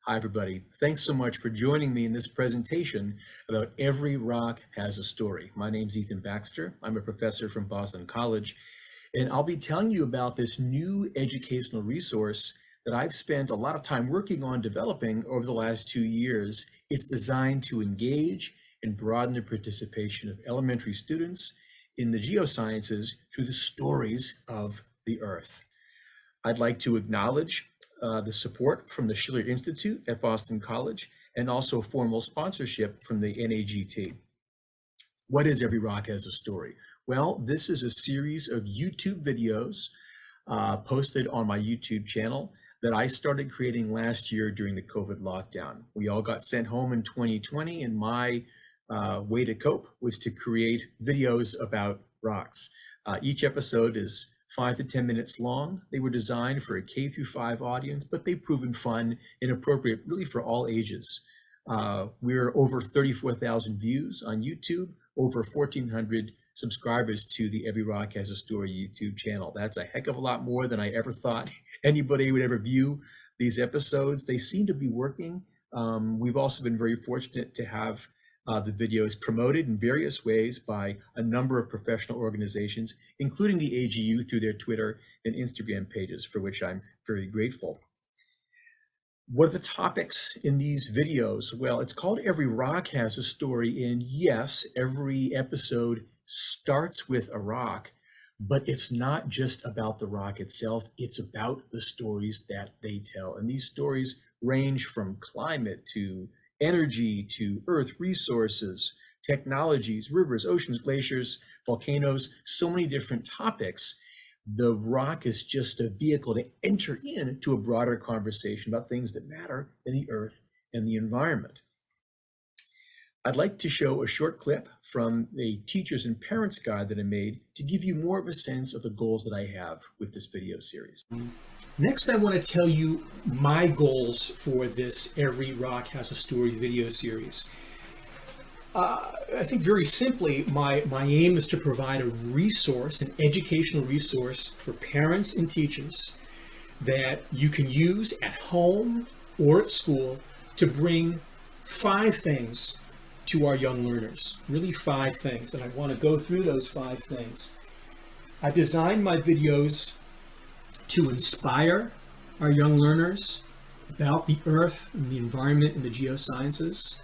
Hi, everybody. Thanks so much for joining me in this presentation about Every Rock Has a Story. My name's Ethan Baxter. I'm a professor from Boston College, and I'll be telling you about this new educational resource that I've spent a lot of time working on developing over the last 2 years. It's designed to engage and broaden the participation of elementary students in the geosciences through the stories of the Earth. I'd like to acknowledge the support from the Schiller Institute at Boston College and also formal sponsorship from the NAGT. What is Every Rock Has a Story? Well, this is a series of YouTube videos posted on my YouTube channel that I started creating last year during the COVID lockdown. We all got sent home in 2020, and my way to cope was to create videos about rocks. Each episode is 5 to 10 minutes long. They were designed for a K-5 audience, but they've proven fun and appropriate really for all ages. We're over 34,000 views on YouTube, over 1,400 subscribers to the Every Rock Has a Story YouTube channel. That's a heck of a lot more than I ever thought anybody would ever view these episodes. They seem to be working. We've also been very fortunate to have the videos promoted in various ways by a number of professional organizations, including the AGU through their Twitter and Instagram pages, for which I'm very grateful. What are the topics in these videos? Well, it's called Every Rock Has a Story, and yes, every episode starts with a rock, but it's not just about the rock itself, it's about the stories that they tell. And these stories range from climate to energy to earth resources, technologies, rivers, oceans, glaciers, volcanoes, so many different topics. The rock is just a vehicle to enter into a broader conversation about things that matter in the earth and the environment. I'd like to show a short clip from a teachers and parents guide that I made to give you more of a sense of the goals that I have with this video series. Next, I want to tell you my goals for this Every Rock Has a Story video series. I think very simply, my aim is to provide a resource, an educational resource for parents and teachers that you can use at home or at school to bring 5 things to our young learners, really 5 things, and I want to go through those 5 things. I designed my videos to inspire our young learners about the earth and the environment and the geosciences.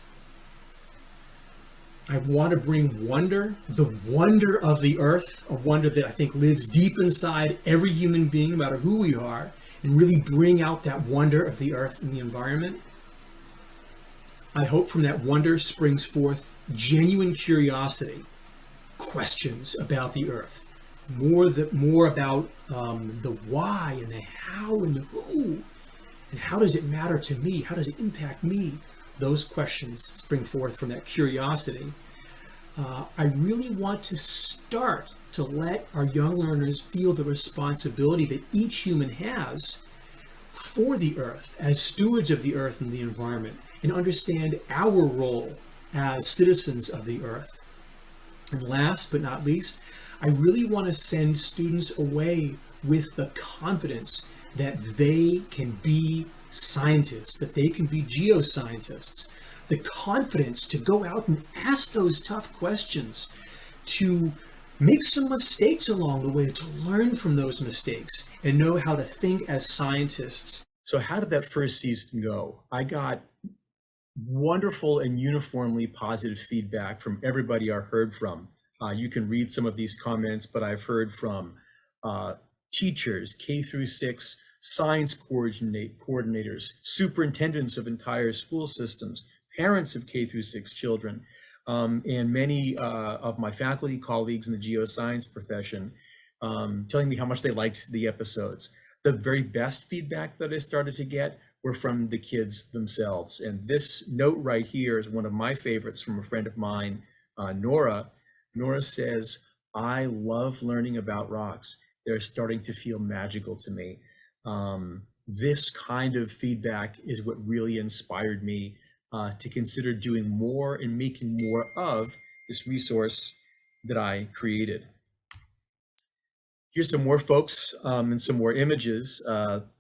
I want to bring wonder, the wonder of the earth, a wonder that I think lives deep inside every human being, no matter who we are, and really bring out that wonder of the earth and the environment. I hope from that wonder springs forth genuine curiosity, questions about the earth. More about the why and the how and the who, and how does it matter to me? How does it impact me? Those questions spring forth from that curiosity. I really want to start to let our young learners feel the responsibility that each human has for the earth as stewards of the earth and the environment, and understand our role as citizens of the earth. And last but not least, I really want to send students away with the confidence that they can be scientists, that they can be geoscientists, the confidence to go out and ask those tough questions, to make some mistakes along the way, to learn from those mistakes and know how to think as scientists. So how did that first season go? I got wonderful and uniformly positive feedback from everybody I heard from. You can read some of these comments, but I've heard from teachers, K-6, science coordinators, superintendents of entire school systems, parents of K-6 children, and many of my faculty colleagues in the geoscience profession telling me how much they liked the episodes. The very best feedback that I started to get were from the kids themselves. And this note right here is one of my favorites from a friend of mine, Nora. Nora says, "I love learning about rocks. They're starting to feel magical to me." This kind of feedback is what really inspired me to consider doing more and making more of this resource that I created. Here's some more folks and some more images.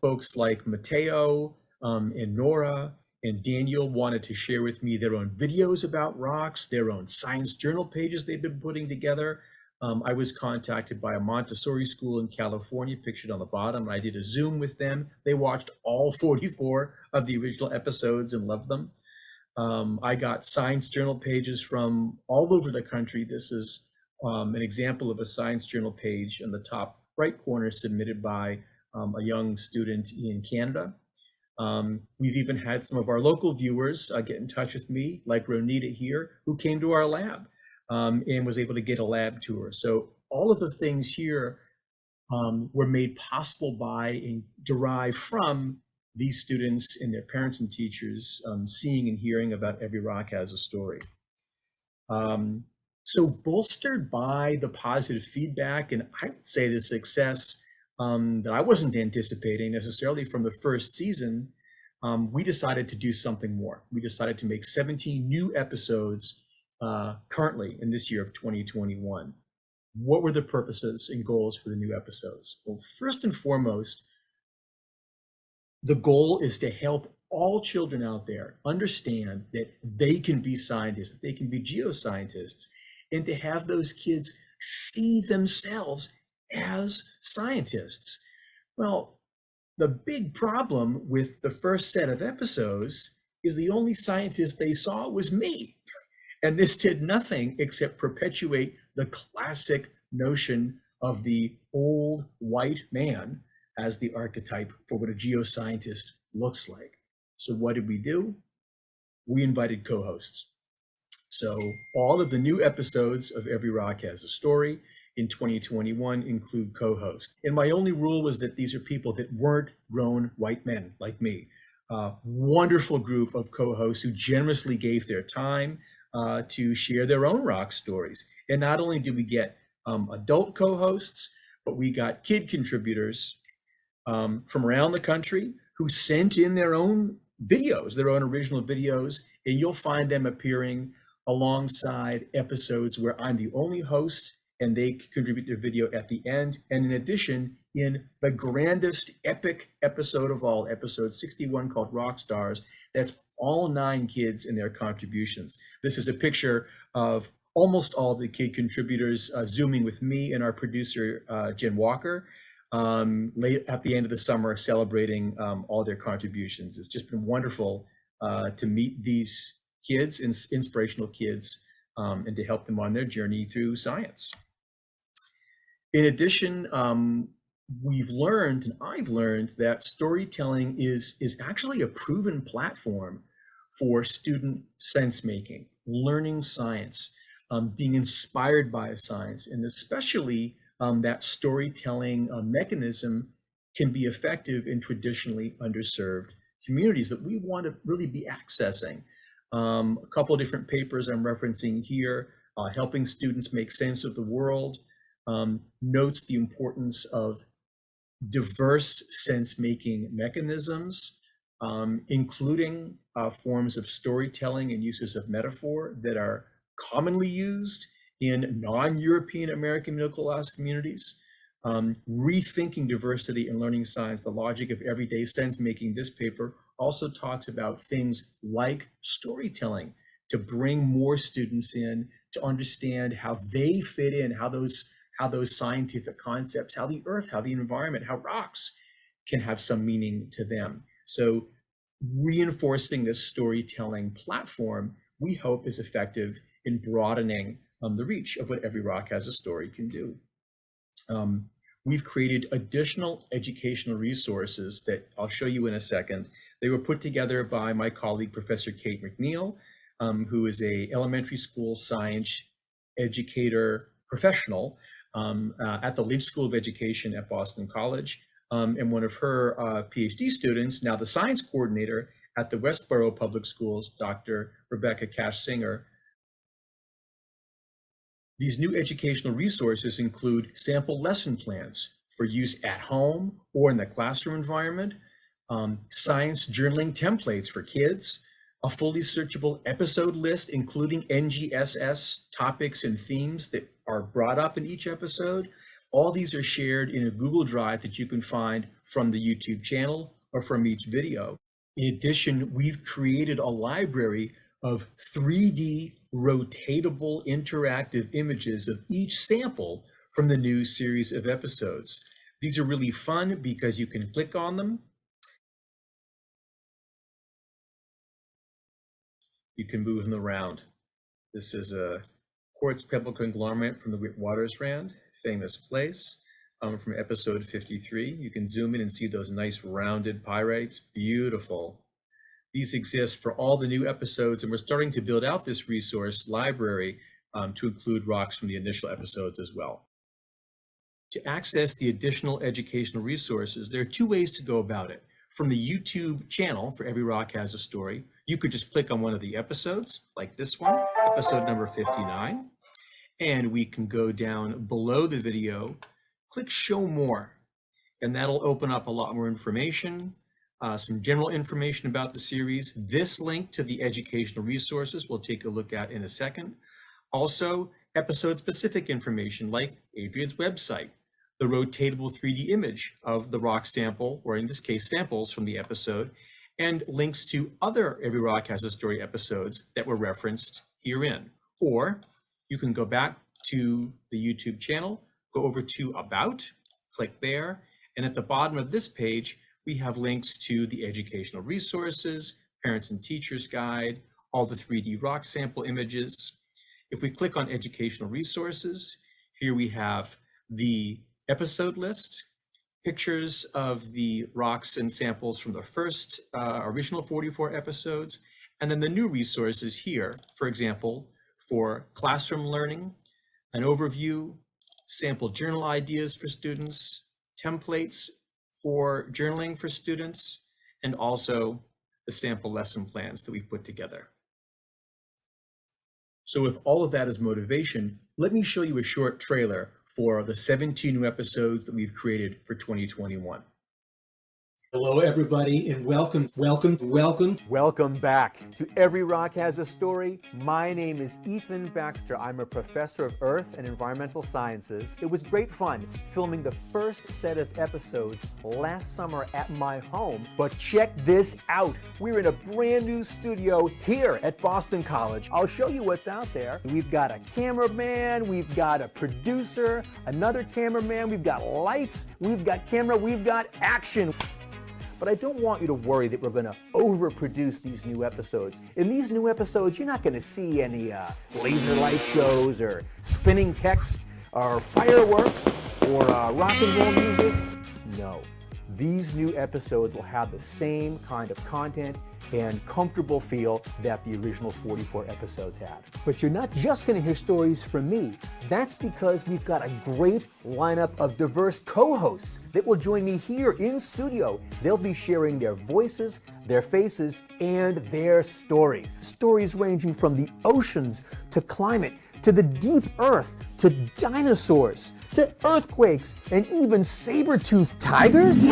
Folks like Mateo and Nora and Daniel wanted to share with me their own videos about rocks, their own science journal pages they've been putting together. I was contacted by a Montessori school in California, pictured on the bottom. I did a Zoom with them. They watched all 44 of the original episodes and loved them. I got science journal pages from all over the country. This is an example of a science journal page in the top right corner submitted by a young student in Canada. We've even had some of our local viewers get in touch with me, like Ronita here, who came to our lab and was able to get a lab tour. So all of the things here were made possible by and derived from these students and their parents and teachers seeing and hearing about Every Rock Has a Story. So bolstered by the positive feedback, and I would say the success that I wasn't anticipating necessarily from the first season, we decided to do something more. We decided to make 17 new episodes currently in this year of 2021. What were the purposes and goals for the new episodes? Well, first and foremost, the goal is to help all children out there understand that they can be scientists, that they can be geoscientists, and to have those kids see themselves as scientists. Well, the big problem with the first set of episodes is the only scientist they saw was me. And this did nothing except perpetuate the classic notion of the old white man as the archetype for what a geoscientist looks like. So what did we do? We invited co-hosts. So all of the new episodes of Every Rock Has a Story in 2021 include co-hosts. And my only rule was that these are people that weren't grown white men like me. Wonderful group of co-hosts who generously gave their time to share their own rock stories. And not only did we get adult co-hosts, but we got kid contributors from around the country who sent in their own videos, their own original videos, and you'll find them appearing alongside episodes where I'm the only host and they contribute their video at the end. And in addition, in the grandest epic episode of all, episode 61 called Rock Stars, that's all 9 kids and their contributions. This is a picture of almost all the kid contributors Zooming with me and our producer, Jen Walker, late at the end of the summer, celebrating all their contributions. It's just been wonderful to meet these kids, inspirational kids, and to help them on their journey through science. In addition, we've learned, and I've learned, that storytelling is actually a proven platform for student sense making, learning science, being inspired by science, and especially that storytelling mechanism can be effective in traditionally underserved communities that we want to really be accessing. A couple of different papers I'm referencing here, helping students make sense of the world, notes the importance of diverse sense-making mechanisms, including forms of storytelling and uses of metaphor that are commonly used in non-European American middle-class communities. Rethinking diversity and learning science, the logic of everyday sense-making. This paper also talks about things like storytelling to bring more students in to understand how they fit in, how those scientific concepts, how the earth, how the environment, how rocks can have some meaning to them. So reinforcing this storytelling platform, we hope, is effective in broadening the reach of what Every Rock Has a Story can do. We've created additional educational resources that I'll show you in a second. They were put together by my colleague, Professor Kate McNeil, who is a elementary school science educator professional at the Lynch School of Education at Boston College. And one of her PhD students, now the science coordinator at the Westboro Public Schools, Dr. Rebecca Cash-Singer. These new educational resources include sample lesson plans for use at home or in the classroom environment, science journaling templates for kids, a fully searchable episode list, including NGSS topics and themes that are brought up in each episode. All these are shared in a Google Drive that you can find from the YouTube channel or from each video. In addition, we've created a library of 3D rotatable interactive images of each sample from the new series of episodes. These are really fun because you can click on them. You can move them around. This is a quartz pebble conglomerate from the Witwatersrand, famous place, from episode 53. You can zoom in and see those nice rounded pyrites, beautiful. These exist for all the new episodes, and we're starting to build out this resource library to include rocks from the initial episodes as well. To access the additional educational resources, there are two ways to go about it. From the YouTube channel for Every Rock Has a Story, you could just click on one of the episodes, like this one, episode number 59, and we can go down below the video, click Show More, and that'll open up a lot more information, some general information about the series. This link to the educational resources we'll take a look at in a second. Also, episode-specific information like Adrian's website, the rotatable 3D image of the rock sample, or in this case, samples from the episode, and links to other Every Rock Has a Story episodes that were referenced herein. Or you can go back to the YouTube channel, go over to About, click there, and at the bottom of this page, we have links to the educational resources, parents and teachers guide, all the 3D rock sample images. If we click on educational resources, here we have the episode list, pictures of the rocks and samples from the first original 44 episodes, and then the new resources here, for example, for classroom learning, an overview, sample journal ideas for students, templates for journaling for students, and also the sample lesson plans that we've put together. So with all of that as motivation, let me show you a short trailer for the 17 new episodes that we've created for 2021. Hello, everybody, and welcome back to Every Rock Has a Story. My name is Ethan Baxter. I'm a professor of Earth and Environmental Sciences. It was great fun filming the first set of episodes last summer at my home. But check this out. We're in a brand new studio here at Boston College. I'll show you what's out there. We've got a cameraman, we've got a producer, another cameraman, we've got lights, we've got camera, we've got action. But I don't want you to worry that we're going to overproduce these new episodes. In these new episodes, you're not going to see any laser light shows or spinning text or fireworks or rock and roll music. No. These new episodes will have the same kind of content and comfortable feel that the original 44 episodes had. But you're not just going to hear stories from me. That's because we've got a great lineup of diverse co-hosts that will join me here in studio. They'll be sharing their voices, their faces, and their stories. Stories ranging from the oceans to climate, to the deep earth, to dinosaurs, to earthquakes, and even saber-toothed tigers.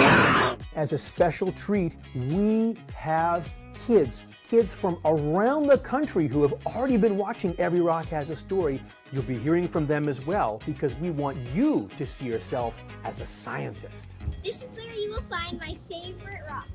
As a special treat, we have kids from around the country who have already been watching Every Rock Has a Story. You'll be hearing from them as well because we want you to see yourself as a scientist. This is where you will find my favorite rock.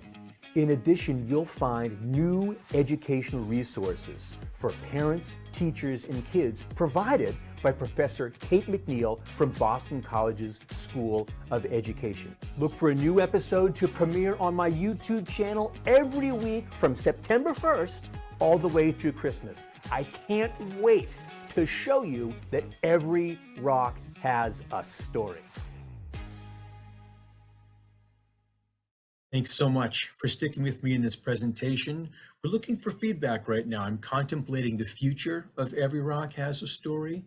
In addition, you'll find new educational resources for parents, teachers, and kids provided by Professor Kate McNeil from Boston College's School of Education. Look for a new episode to premiere on my YouTube channel every week from September 1st all the way through Christmas. I can't wait to show you that every rock has a story. Thanks so much for sticking with me in this presentation. We're looking for feedback right now. I'm contemplating the future of Every Rock Has a Story.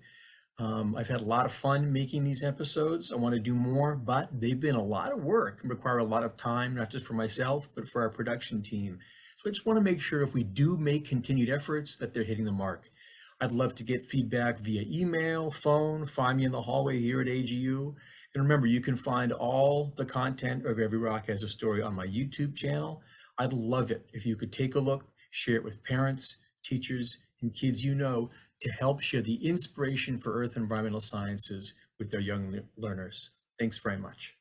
I've had a lot of fun making these episodes. I want to do more, but they've been a lot of work and require a lot of time, not just for myself, but for our production team. So I just want to make sure if we do make continued efforts that they're hitting the mark. I'd love to get feedback via email, phone, find me in the hallway here at AGU. And remember, you can find all the content of Every Rock Has a Story on my YouTube channel. I'd love it if you could take a look, share it with parents, teachers, and kids you know to help share the inspiration for Earth and environmental sciences with their young learners. Thanks very much.